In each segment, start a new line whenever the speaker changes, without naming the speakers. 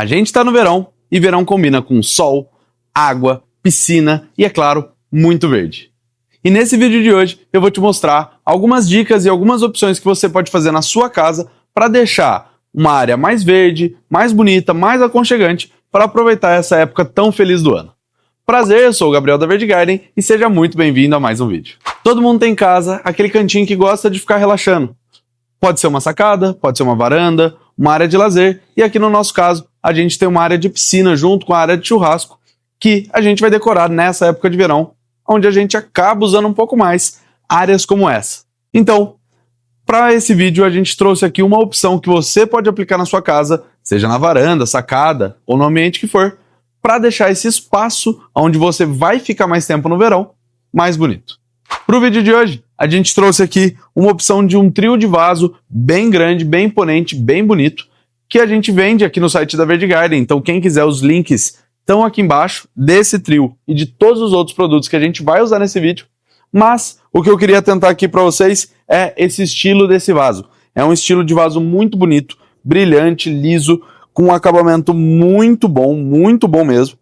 A gente está no verão e verão combina com sol, água, piscina e, é claro, muito verde. E nesse vídeo de hoje eu vou te mostrar algumas dicas e algumas opções que você pode fazer na sua casa para deixar uma área mais verde, mais bonita, mais aconchegante para aproveitar essa época tão feliz do ano. Prazer, eu sou o Gabriel da Verde Garden e seja muito bem-vindo a mais um vídeo. Todo mundo tem em casa aquele cantinho que gosta de ficar relaxando. Pode ser uma sacada, pode ser uma varanda, uma área de lazer e aqui no nosso caso a gente tem uma área de piscina junto com a área de churrasco que a gente vai decorar nessa época de verão, onde a gente acaba usando um pouco mais áreas como essa. Então, para esse vídeo a gente trouxe aqui uma opção que você pode aplicar na sua casa, seja na varanda, sacada ou no ambiente que for, para deixar esse espaço onde você vai ficar mais tempo no verão mais bonito. Para o vídeo de hoje, a gente trouxe aqui uma opção de um trio de vaso bem grande, bem imponente, bem bonito, que a gente vende aqui no site da Verde Garden. Então quem quiser, os links estão aqui embaixo desse trio e de todos os outros produtos que a gente vai usar nesse vídeo. Mas o que eu queria tentar aqui para vocês é esse estilo desse vaso. É um estilo de vaso muito bonito, brilhante, liso, com um acabamento muito bom mesmo.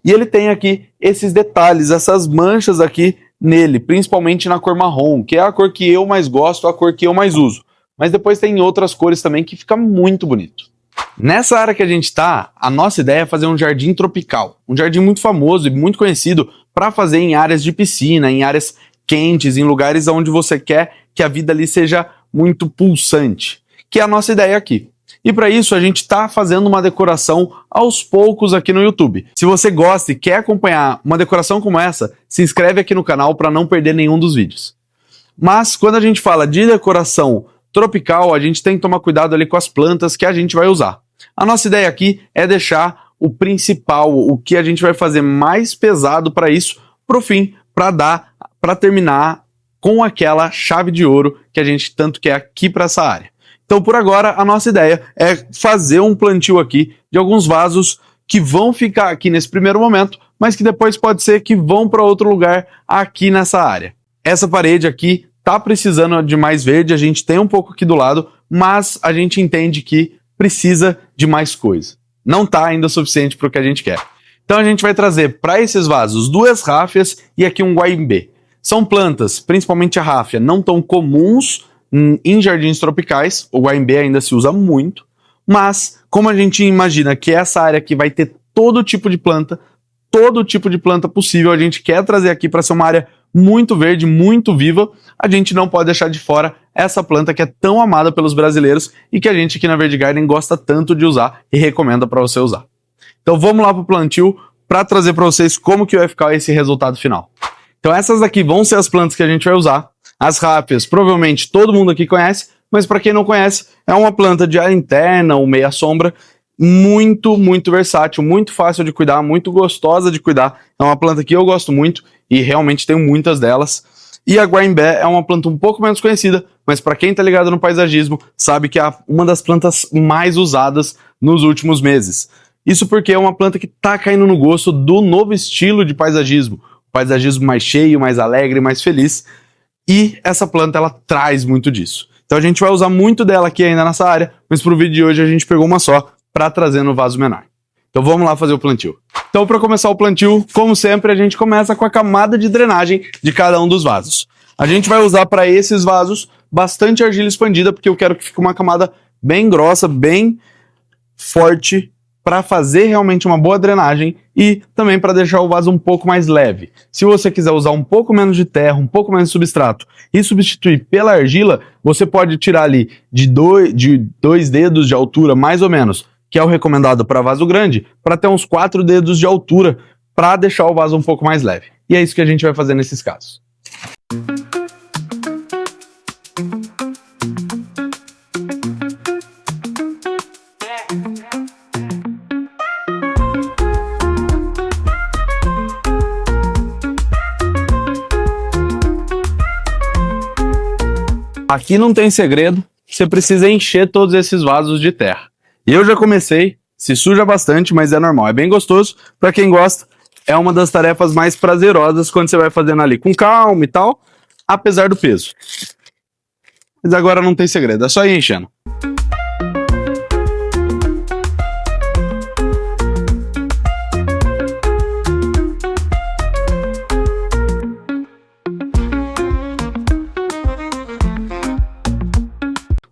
E ele tem aqui esses detalhes, essas manchas aqui nele, principalmente na cor marrom, que é a cor que eu mais gosto, a cor que eu mais uso. Mas depois tem outras cores também que fica muito bonito. Nessa área que a gente está, a nossa ideia é fazer um jardim tropical. Um jardim muito famoso e muito conhecido para fazer em áreas de piscina, em áreas quentes, em lugares onde você quer que a vida ali seja muito pulsante, que é a nossa ideia aqui. E para isso a gente está fazendo uma decoração aos poucos aqui no YouTube. Se você gosta e quer acompanhar uma decoração como essa, se inscreve aqui no canal para não perder nenhum dos vídeos. Mas quando a gente fala de decoração tropical, a gente tem que tomar cuidado ali com as plantas que a gente vai usar. A nossa ideia aqui é deixar o principal, o que a gente vai fazer mais pesado para isso, para o fim, para terminar com aquela chave de ouro que a gente tanto quer aqui para essa área. Então, por agora, a nossa ideia é fazer um plantio aqui de alguns vasos que vão ficar aqui nesse primeiro momento, mas que depois pode ser que vão para outro lugar aqui nessa área. Essa parede aqui tá precisando de mais verde, a gente tem um pouco aqui do lado, mas a gente entende que precisa de mais coisa. Não tá ainda suficiente para o que a gente quer. Então a gente vai trazer para esses vasos 2 ráfias e aqui um guaimbê. São plantas, principalmente a ráfia, não tão comuns em jardins tropicais. O guaimbê ainda se usa muito, mas como a gente imagina que essa área aqui vai ter todo tipo de planta possível, a gente quer trazer aqui para ser uma área muito verde, muito viva, a gente não pode deixar de fora essa planta que é tão amada pelos brasileiros e que a gente aqui na Verde Garden gosta tanto de usar e recomenda para você usar. Então vamos lá para o plantio para trazer para vocês como que vai ficar esse resultado final. Então essas aqui vão ser as plantas que a gente vai usar. As ráfias, provavelmente todo mundo aqui conhece, mas para quem não conhece, é uma planta de área interna ou meia sombra, muito versátil, muito fácil de cuidar, muito gostosa de cuidar. É uma planta que eu gosto muito e realmente tenho muitas delas. E a guaimbé é uma planta um pouco menos conhecida, mas para quem tá ligado no paisagismo, sabe que é uma das plantas mais usadas nos últimos meses. Isso porque é uma planta que tá caindo no gosto do novo estilo de paisagismo. Paisagismo mais cheio, mais alegre, mais feliz. E essa planta, ela traz muito disso. Então a gente vai usar muito dela aqui ainda nessa área, mas pro vídeo de hoje a gente pegou uma só para trazer no vaso menor. Então vamos lá fazer o plantio. Então para começar o plantio, como sempre, a gente começa com a camada de drenagem de cada um dos vasos. A gente vai usar para esses vasos bastante argila expandida, porque eu quero que fique uma camada bem grossa, bem forte, para fazer realmente uma boa drenagem e também para deixar o vaso um pouco mais leve. Se você quiser usar um pouco menos de terra, um pouco menos de substrato e substituir pela argila, você pode tirar ali de dois dedos de altura, mais ou menos, que é o recomendado para vaso grande, para ter uns 4 dedos de altura para deixar o vaso um pouco mais leve. E é isso que a gente vai fazer nesses casos. Aqui não tem segredo, você precisa encher todos esses vasos de terra. Eu já comecei, se suja bastante, mas é normal, é bem gostoso. Para quem gosta, é uma das tarefas mais prazerosas quando você vai fazendo ali com calma e tal, apesar do peso. Mas agora não tem segredo, é só ir enchendo.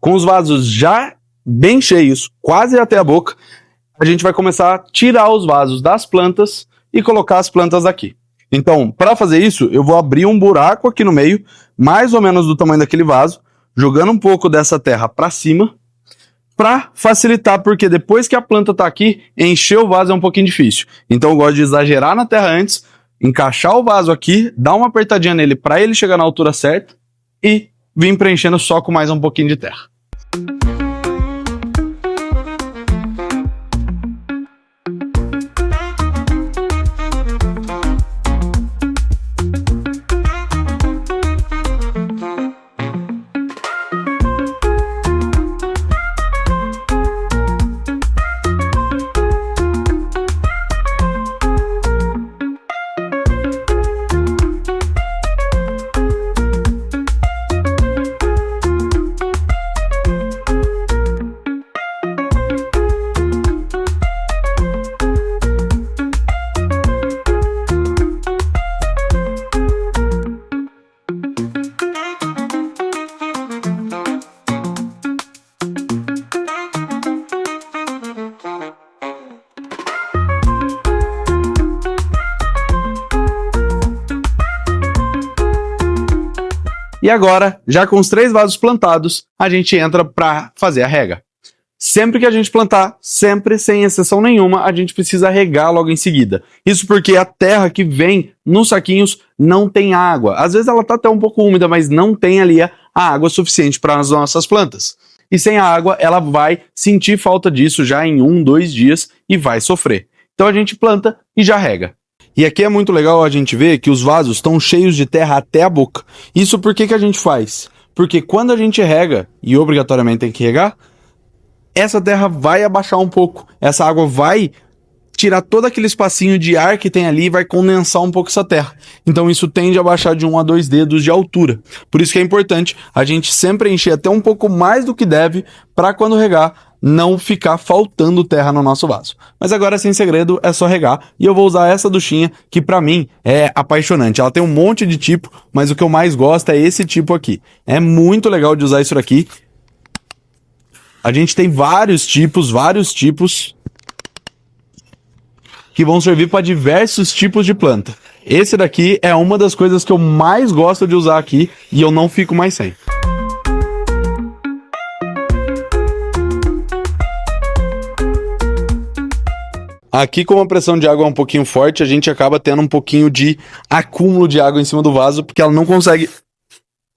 Com os vasos já bem cheios, quase até a boca, a gente vai começar a tirar os vasos das plantas e colocar as plantas aqui. Então, para fazer isso, eu vou abrir um buraco aqui no meio, mais ou menos do tamanho daquele vaso, jogando um pouco dessa terra para cima, para facilitar, porque depois que a planta tá aqui, encher o vaso é um pouquinho difícil. Então eu gosto de exagerar na terra antes, encaixar o vaso aqui, dar uma apertadinha nele para ele chegar na altura certa e vir preenchendo só com mais um pouquinho de terra. E agora, já com os 3 vasos plantados, a gente entra para fazer a rega. Sempre que a gente plantar, sempre, sem exceção nenhuma, a gente precisa regar logo em seguida. Isso porque a terra que vem nos saquinhos não tem água. Às vezes ela está até um pouco úmida, mas não tem ali a água suficiente para as nossas plantas. E sem a água, ela vai sentir falta disso já em 1, 2 dias e vai sofrer. Então a gente planta e já rega. E aqui é muito legal a gente ver que os vasos estão cheios de terra até a boca. Isso por que a gente faz? Porque quando a gente rega, e obrigatoriamente tem que regar, essa terra vai abaixar um pouco. Essa água vai tirar todo aquele espacinho de ar que tem ali e vai condensar um pouco essa terra. Então isso tende a baixar de 1 a 2 dedos de altura. Por isso que é importante a gente sempre encher até um pouco mais do que deve para quando regar não ficar faltando terra no nosso vaso. Mas agora, sem segredo, é só regar. E eu vou usar essa duchinha, que pra mim é apaixonante. Ela tem um monte de tipo, mas o que eu mais gosto é esse tipo aqui. É muito legal de usar isso aqui. A gente tem vários tipos, que vão servir para diversos tipos de planta. Esse daqui é uma das coisas que eu mais gosto de usar aqui e eu não fico mais sem. Aqui, como a pressão de água é um pouquinho forte, a gente acaba tendo um pouquinho de acúmulo de água em cima do vaso, porque ela não consegue...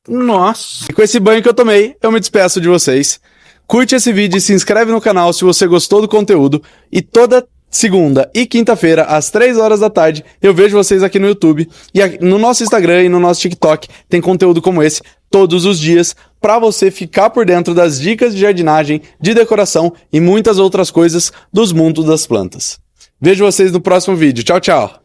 Nossa! E com esse banho que eu tomei, eu me despeço de vocês. Curte esse vídeo e se inscreve no canal se você gostou do conteúdo. E toda segunda e quinta-feira, às 3 horas da tarde, eu vejo vocês aqui no YouTube. E no nosso Instagram e no nosso TikTok tem conteúdo como esse todos os dias, para você ficar por dentro das dicas de jardinagem, de decoração e muitas outras coisas dos mundos das plantas. Vejo vocês no próximo vídeo. Tchau, tchau!